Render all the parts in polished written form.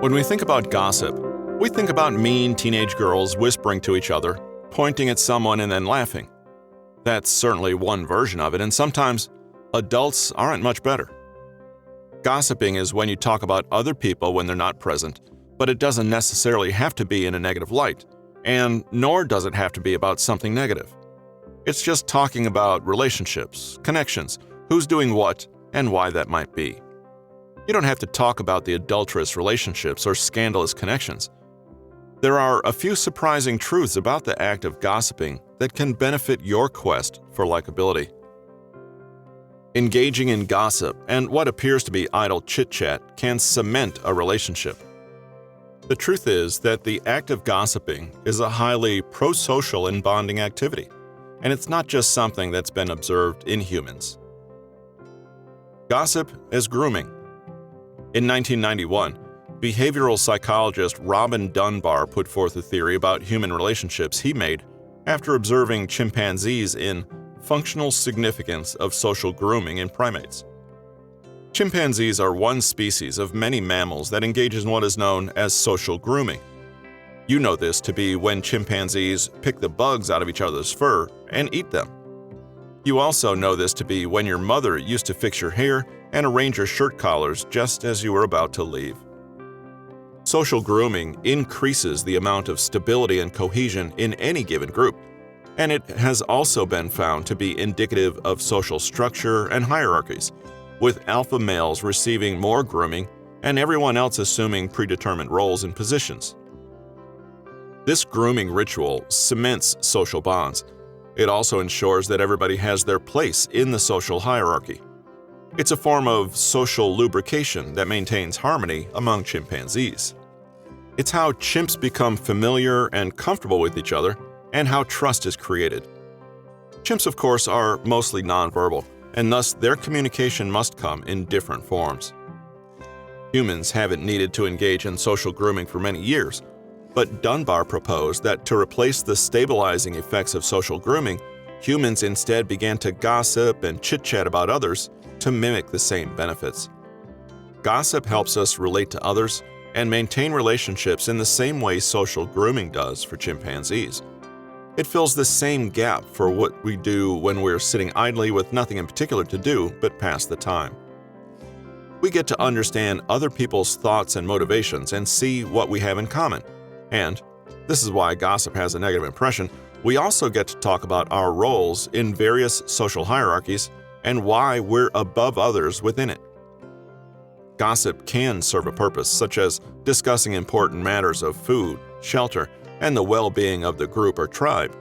When we think about gossip, we think about mean teenage girls whispering to each other, pointing at someone and then laughing. That's certainly one version of it, and sometimes adults aren't much better. Gossiping is when you talk about other people when they're not present, but it doesn't necessarily have to be in a negative light, and nor does it have to be about something negative. It's just talking about relationships, connections, who's doing what, and why that might be. You don't have to talk about the adulterous relationships or scandalous connections. There are a few surprising truths about the act of gossiping that can benefit your quest for likability. Engaging in gossip and what appears to be idle chit-chat can cement a relationship. The truth is that the act of gossiping is a highly pro-social and bonding activity, and it's not just something that's been observed in humans. Gossip as grooming. In 1991, behavioral psychologist Robin Dunbar put forth a theory about human relationships he made after observing chimpanzees in Functional Significance of Social Grooming in Primates. Chimpanzees are one species of many mammals that engages in what is known as social grooming. You know this to be when chimpanzees pick the bugs out of each other's fur and eat them. You also know this to be when your mother used to fix your hair and arrange your shirt collars just as you were about to leave. Social grooming increases the amount of stability and cohesion in any given group, and it has also been found to be indicative of social structure and hierarchies, with alpha males receiving more grooming and everyone else assuming predetermined roles and positions. This grooming ritual cements social bonds. It also ensures that everybody has their place in the social hierarchy. It's a form of social lubrication that maintains harmony among chimpanzees. It's how chimps become familiar and comfortable with each other, and how trust is created. Chimps, of course, are mostly nonverbal, and thus their communication must come in different forms. Humans haven't needed to engage in social grooming for many years, but Dunbar proposed that to replace the stabilizing effects of social grooming, humans instead began to gossip and chit-chat about others to mimic the same benefits. Gossip helps us relate to others and maintain relationships in the same way social grooming does for chimpanzees. It fills the same gap for what we do when we're sitting idly with nothing in particular to do but pass the time. We get to understand other people's thoughts and motivations and see what we have in common. And, this is why gossip has a negative impression, we also get to talk about our roles in various social hierarchies and why we're above others within it. Gossip can serve a purpose, such as discussing important matters of food, shelter, and the well-being of the group or tribe.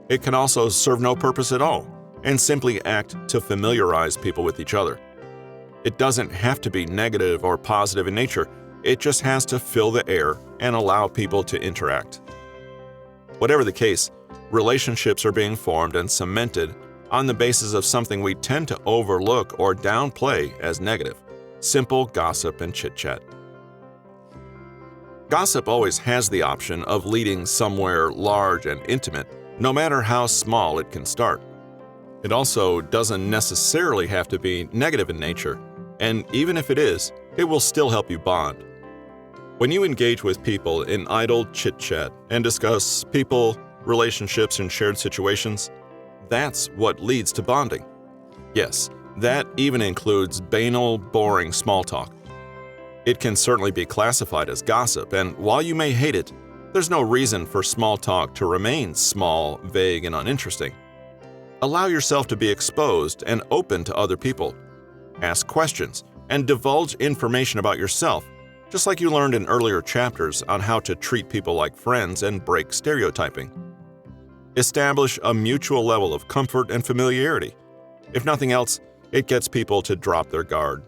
It can also serve no purpose at all and simply act to familiarize people with each other. It doesn't have to be negative or positive in nature, it just has to fill the air and allow people to interact. Whatever the case, relationships are being formed and cemented on the basis of something we tend to overlook or downplay as negative: simple gossip and chit-chat. Gossip always has the option of leading somewhere large and intimate, no matter how small it can start. It also doesn't necessarily have to be negative in nature, and even if it is, it will still help you bond. When you engage with people in idle chit-chat and discuss people, relationships, and shared situations, that's what leads to bonding. Yes, that even includes banal, boring small talk. It can certainly be classified as gossip, and while you may hate it, there's no reason for small talk to remain small, vague, and uninteresting. Allow yourself to be exposed and open to other people. Ask questions and divulge information about yourself, just like you learned in earlier chapters on how to treat people like friends and break stereotyping. Establish a mutual level of comfort and familiarity. If nothing else, it gets people to drop their guard.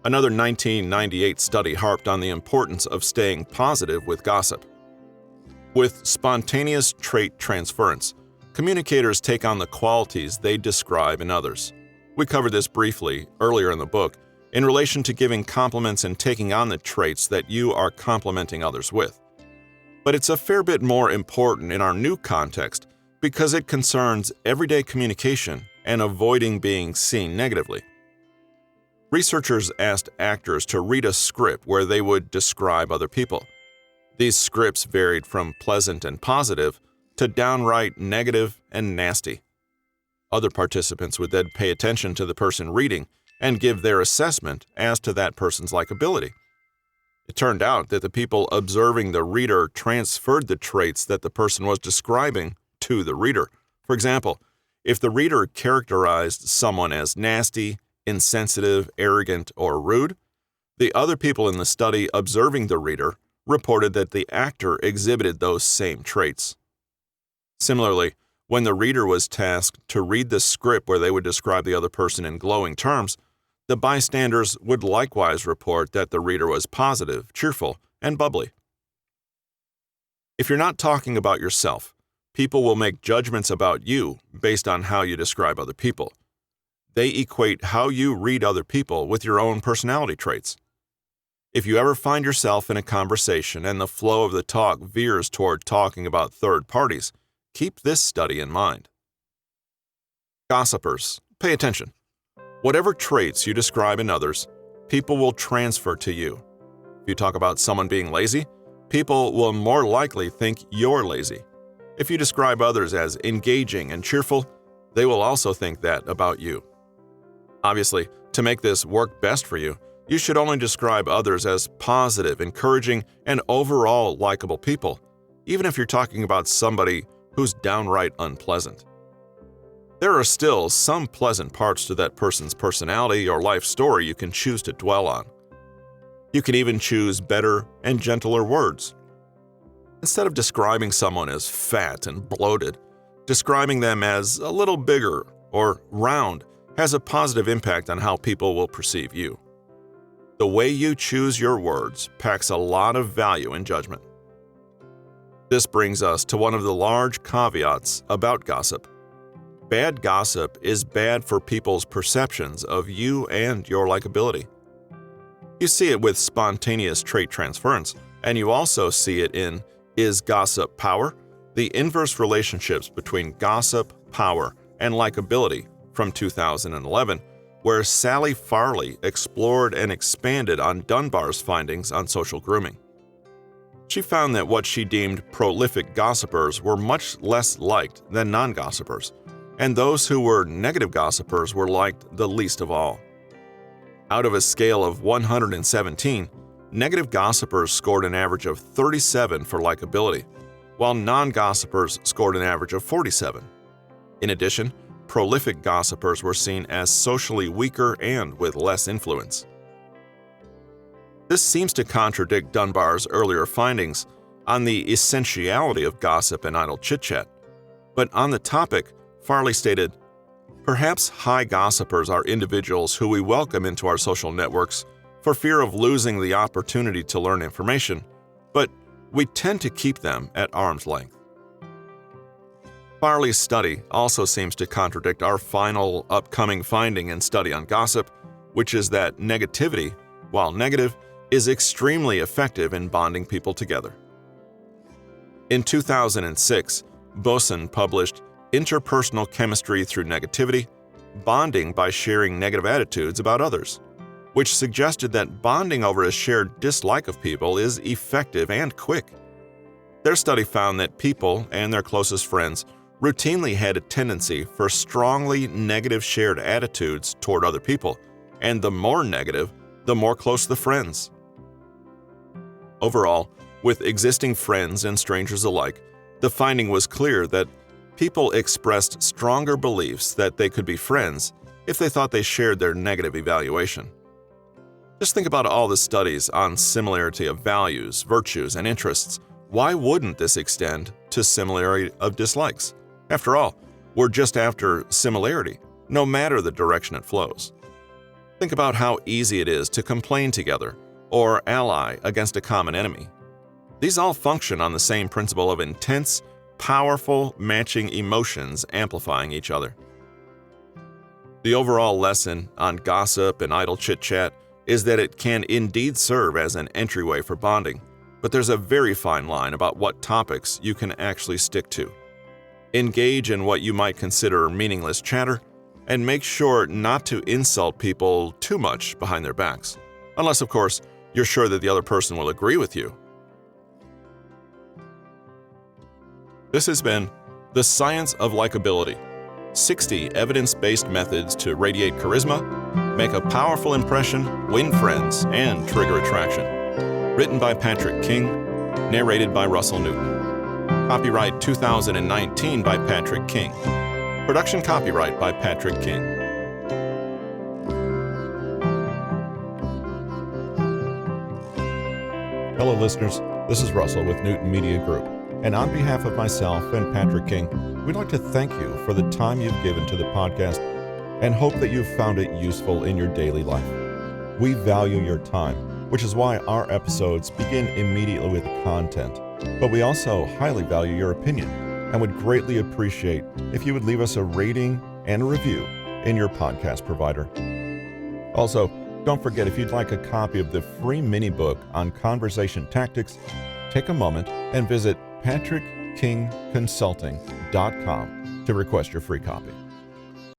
Another 1998 study harped on the importance of staying positive with gossip. With spontaneous trait transference, communicators take on the qualities they describe in others. We covered this briefly earlier in the book in relation to giving compliments and taking on the traits that you are complimenting others with. But it's a fair bit more important in our new context because it concerns everyday communication and avoiding being seen negatively. Researchers asked actors to read a script where they would describe other people. These scripts varied from pleasant and positive to downright negative and nasty. Other participants would then pay attention to the person reading and give their assessment as to that person's likability. It turned out that the people observing the reader transferred the traits that the person was describing to the reader. For example, if the reader characterized someone as nasty, insensitive, arrogant, or rude, the other people in the study observing the reader reported that the actor exhibited those same traits. Similarly, when the reader was tasked to read the script where they would describe the other person in glowing terms, the bystanders would likewise report that the reader was positive, cheerful, and bubbly. If you're not talking about yourself, people will make judgments about you based on how you describe other people. They equate how you read other people with your own personality traits. If you ever find yourself in a conversation and the flow of the talk veers toward talking about third parties, keep this study in mind. Gossipers, pay attention. Whatever traits you describe in others, people will transfer to you. If you talk about someone being lazy, people will more likely think you're lazy. If you describe others as engaging and cheerful, they will also think that about you. Obviously, to make this work best for you, you should only describe others as positive, encouraging, and overall likable people, even if you're talking about somebody who's downright unpleasant. There are still some pleasant parts to that person's personality or life story you can choose to dwell on. You can even choose better and gentler words. Instead of describing someone as fat and bloated, describing them as a little bigger or round has a positive impact on how people will perceive you. The way you choose your words packs a lot of value in judgment. This brings us to one of the large caveats about gossip. Bad gossip is bad for people's perceptions of you and your likability. You see it with spontaneous trait transference, and you also see it in Is Gossip Power? The Inverse Relationships Between Gossip, Power, and Likability from 2011, where Sally Farley explored and expanded on Dunbar's findings on social grooming. She found that what she deemed prolific gossipers were much less liked than non-gossipers, and those who were negative gossipers were liked the least of all. Out of a scale of 117, negative gossipers scored an average of 37 for likability, while non-gossipers scored an average of 47. In addition, prolific gossipers were seen as socially weaker and with less influence. This seems to contradict Dunbar's earlier findings on the essentiality of gossip and idle chit-chat. But on the topic, Farley stated, "Perhaps high gossipers are individuals who we welcome into our social networks for fear of losing the opportunity to learn information, but we tend to keep them at arm's length." Farley's study also seems to contradict our final upcoming finding and study on gossip, which is that negativity, while negative, is extremely effective in bonding people together. In 2006, Boson published Interpersonal Chemistry Through Negativity, Bonding by Sharing Negative Attitudes About Others, which suggested that bonding over a shared dislike of people is effective and quick. Their study found that people and their closest friends routinely had a tendency for strongly negative shared attitudes toward other people, and the more negative, the more close the friends. Overall, with existing friends and strangers alike, the finding was clear that people expressed stronger beliefs that they could be friends if they thought they shared their negative evaluation. Just think about all the studies on similarity of values, virtues, and interests. Why wouldn't this extend to similarity of dislikes? After all, we're just after similarity, no matter the direction it flows. Think about how easy it is to complain together or ally against a common enemy. These all function on the same principle of intense, powerful, matching emotions amplifying each other. The overall lesson on gossip and idle chit-chat is that it can indeed serve as an entryway for bonding, but there's a very fine line about what topics you can actually stick to. Engage in what you might consider meaningless chatter, and make sure not to insult people too much behind their backs. Unless, of course, you're sure that the other person will agree with you. This has been The Science of Likability: 60 evidence-based methods to radiate charisma, make a powerful impression, win friends, and trigger attraction. Written by Patrick King, narrated by Russell Newton. Copyright 2019 by Patrick King. Production copyright by Patrick King. Hello listeners, this is Russell with Newton Media Group, and on behalf of myself and Patrick King, we'd like to thank you for the time you've given to the podcast and hope that you've found it useful in your daily life. We value your time, which is why our episodes begin immediately with content, but we also highly value your opinion and would greatly appreciate if you would leave us a rating and a review in your podcast provider. Also, don't forget, if you'd like a copy of the free mini book on conversation tactics, take a moment and visit patrickkingconsulting.com to request your free copy.